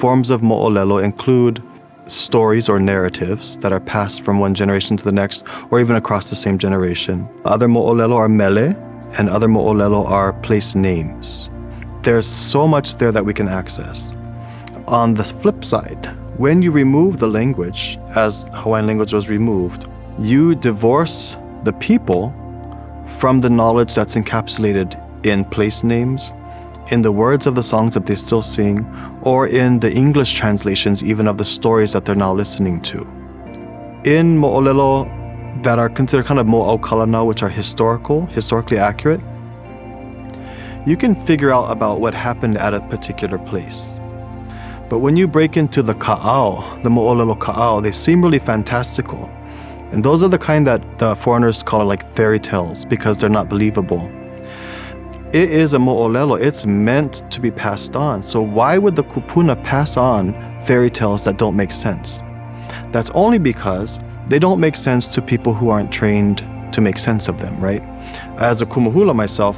forms of mo'olelo include stories or narratives that are passed from one generation to the next, or even across the same generation. Other mo'olelo are mele, and other mo'olelo are place names. There's so much there that we can access. On the flip side, when you remove the language, as Hawaiian language was removed, you divorce the people from the knowledge that's encapsulated in place names, in the words of the songs that they still sing, or in the English translations even of the stories that they're now listening to. In mo'olelo that are considered kind of mo'aukala now, which are historically accurate, you can figure out about what happened at a particular place. But when you break into the Kaʻao, the mo'olelo Kaʻao, they seem really fantastical. And those are the kind that the foreigners call it like fairy tales because they're not believable. It is a mo'olelo. It's meant to be passed on. So why would the kupuna pass on fairy tales that don't make sense? That's only because they don't make sense to people who aren't trained to make sense of them, right? As a Kumu Hula myself,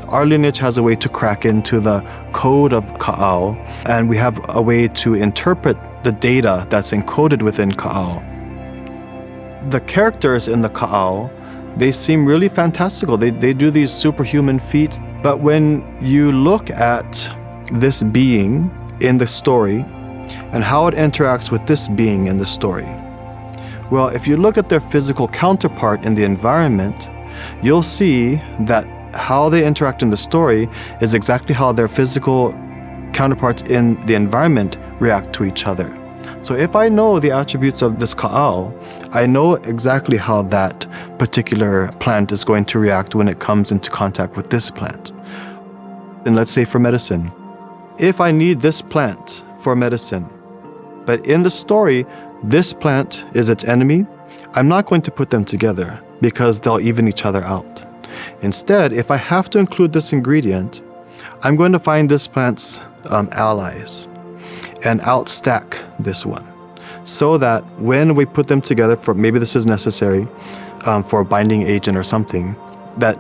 our lineage has a way to crack into the code of Kaʻao, and we have a way to interpret the data that's encoded within Kaʻao. The characters in the Kaʻao, they seem really fantastical. They do these superhuman feats. But when you look at this being in the story and how it interacts with this being in the story, well, if you look at their physical counterpart in the environment, you'll see that how they interact in the story is exactly how their physical counterparts in the environment react to each other. So if I know the attributes of this Kaʻao, I know exactly how that particular plant is going to react when it comes into contact with this plant. And let's say for medicine, if I need this plant for medicine, but in the story, this plant is its enemy, I'm not going to put them together because they'll even each other out. Instead, if I have to include this ingredient, I'm going to find this plant's allies and outstack this one, so that when we put them together, for maybe this is necessary for a binding agent or something, that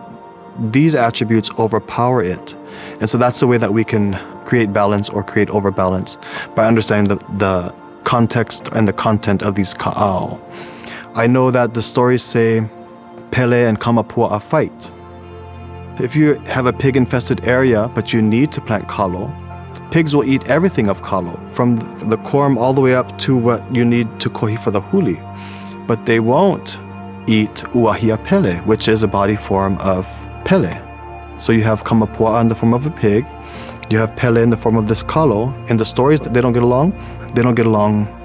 these attributes overpower it. And so that's the way that we can create balance or create overbalance, by understanding the context and the content of these Kaʻao. I know that the stories say Pele and Kamapua'a fight. If you have a pig-infested area, but you need to plant kalo, pigs will eat everything of kalo, from the corm all the way up to what you need to kohi for the huli. But they won't eat uahia pele, which is a body form of pele. So you have kamapua'a in the form of a pig, you have pele in the form of this kalo. In the stories that they don't get along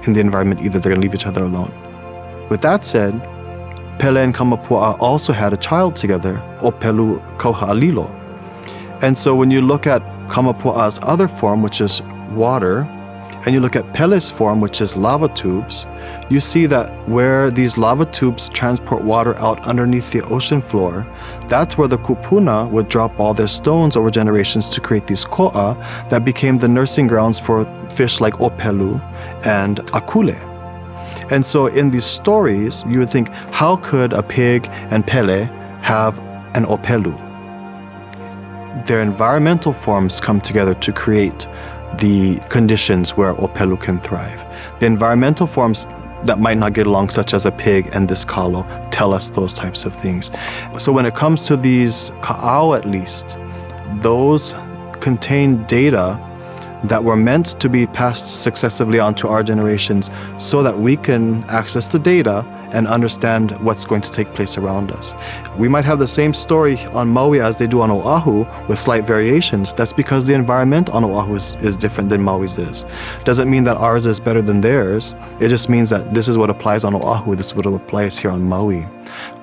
in the environment either. They're going to leave each other alone. With that said, Pele and Kamapua'a also had a child together, Opelu Kauha'alilo. And so when you look at Kamapua'a's other form, which is water, and you look at Pele's form, which is lava tubes, you see that where these lava tubes transport water out underneath the ocean floor, that's where the kupuna would drop all their stones over generations to create these ko'a that became the nursing grounds for fish like Opelu and Akule. And so in these stories, you would think, how could a pig and Pele have an Opelu? Their environmental forms come together to create the conditions where Opelu can thrive. The environmental forms that might not get along, such as a pig and this kalo, tell us those types of things. So when it comes to these Kaʻao, at least, those contain data that were meant to be passed successively onto our generations so that we can access the data and understand what's going to take place around us. We might have the same story on Maui as they do on Oahu with slight variations. That's because the environment on Oahu is different than Maui's is. Doesn't mean that ours is better than theirs. It just means that this is what applies on Oahu, this is what applies here on Maui.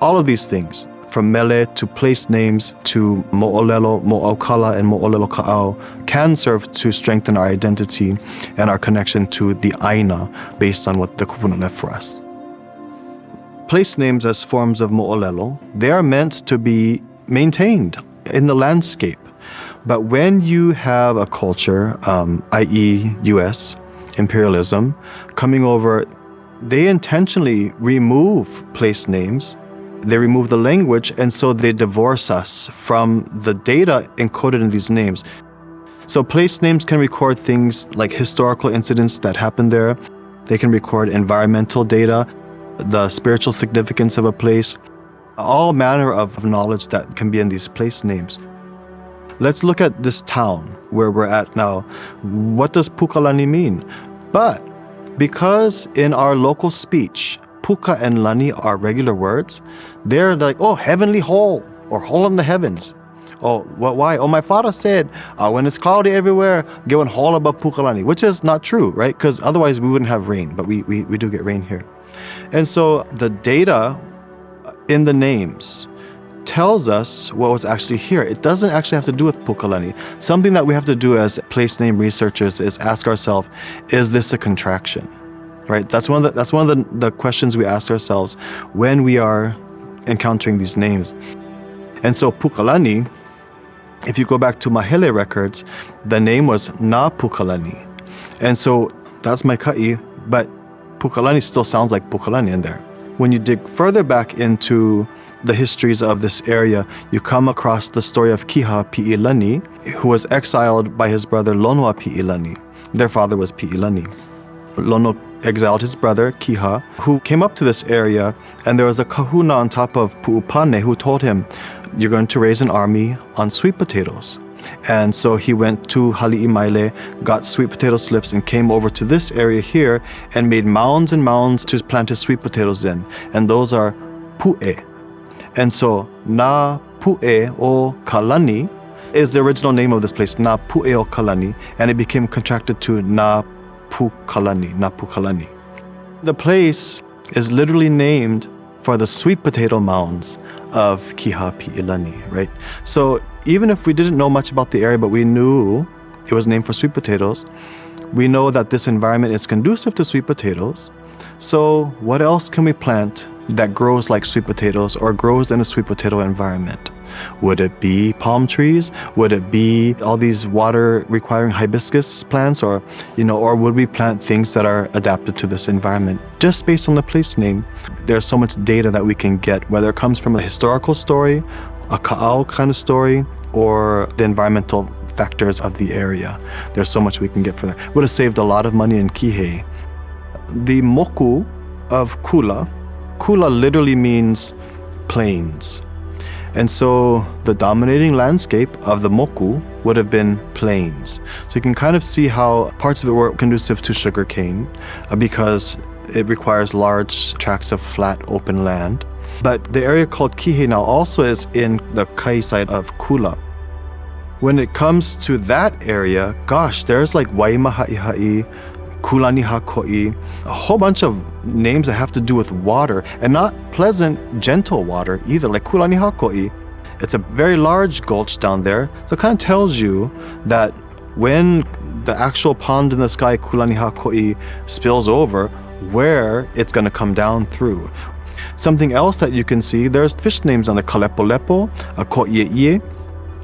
All of these things, from mele to place names to mo'olelo, mo'aukala, and mo'olelo Kaʻao, can serve to strengthen our identity and our connection to the ʻāina based on what the kupuna left for us. Place names as forms of mo'olelo, they are meant to be maintained in the landscape. But when you have a culture, i.e. US, imperialism, coming over, they intentionally remove place names. They remove the language, and so they divorce us from the data encoded in these names. So place names can record things like historical incidents that happened there. They can record environmental data, the spiritual significance of a place, all manner of knowledge that can be in these place names. Let's look at this town where we're at now. What does Pukalani mean? But because in our local speech, Puka and Lani are regular words, they're like, oh, heavenly hall, or hall in the heavens. Oh, why? Oh, my father said, when it's cloudy everywhere, get one hall above Pukalani, which is not true, right? Because otherwise we wouldn't have rain, but we do get rain here. And so the data in the names tells us what was actually here. It doesn't actually have to do with Pukalani. Something that we have to do as place name researchers is ask ourselves, is this a contraction? Right? That's one of the questions we ask ourselves when we are encountering these names. And so Pukalani, if you go back to Mahele records, the name was Na Pukalani. And so that's my ka'i, but Pukalani still sounds like Pukalani in there. When you dig further back into the histories of this area, you come across the story of Kiha Pi'ilani, who was exiled by his brother Lonoa Pi'ilani. Their father was Pi'ilani. Lono exiled his brother, Kiha, who came up to this area, and there was a kahuna on top of Pu'upane who told him, you're going to raise an army on sweet potatoes. And so he went to Hali'imaile, got sweet potato slips, and came over to this area here and made mounds and mounds to plant his sweet potatoes in. And those are pu'e. And so Na Pu'e o Kalani is the original name of this place, Na Pu'e o Kalani, and it became contracted to Na Pukalani. The place is literally named for the sweet potato mounds of Kiha Pi'ilani, right? So even if we didn't know much about the area, but we knew it was named for sweet potatoes, we know that this environment is conducive to sweet potatoes. So what else can we plant that grows like sweet potatoes or grows in a sweet potato environment? Would it be palm trees? Would it be all these water requiring hibiscus plants, or would we plant things that are adapted to this environment? Just based on the place name, there's so much data that we can get, whether it comes from a historical story, a Kaʻao kind of story, or the environmental factors of the area. There's so much we can get from there. Would have saved a lot of money in Kihei. The moku of Kula literally means plains. And so the dominating landscape of the moku would have been plains. So you can kind of see how parts of it were conducive to sugarcane because it requires large tracts of flat open land. But the area called Kihei now also is in the kai side of Kula. When it comes to that area, gosh, there's like Waimaha'iha'i, Kulani Hakoi, a whole bunch of names that have to do with water, and not pleasant, gentle water either, like Kulani Hakoi. It's a very large gulch down there, so it kind of tells you that when the actual pond in the sky, Kulani Hakoi, spills over, where it's going to come down through. Something else that you can see, there's fish names on the Kalepolepo, Ko'i'ie.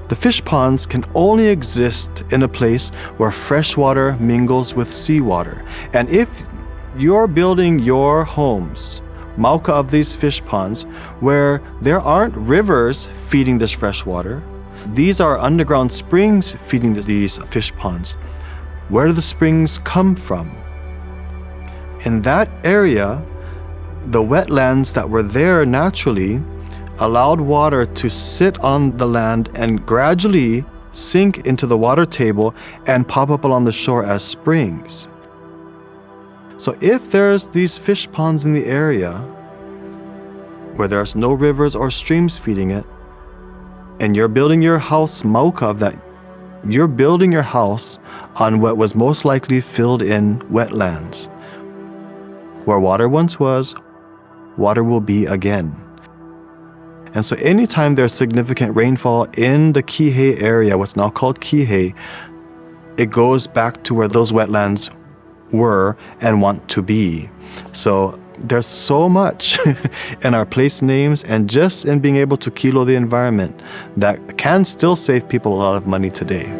The fish ponds can only exist in a place where fresh water mingles with seawater. And if you're building your homes, mauka of these fish ponds, where there aren't rivers feeding this fresh water, these are underground springs feeding these fish ponds. Where do the springs come from? In that area, the wetlands that were there naturally allowed water to sit on the land and gradually sink into the water table and pop up along the shore as springs. So if there's these fish ponds in the area where there's no rivers or streams feeding it, and you're building your house mauka of that, you're building your house on what was most likely filled in wetlands. Where water once was, water will be again. And so anytime there's significant rainfall in the Kihei area, what's now called Kihei, it goes back to where those wetlands were and want to be. So there's so much in our place names and just in being able to kilo the environment that can still save people a lot of money today.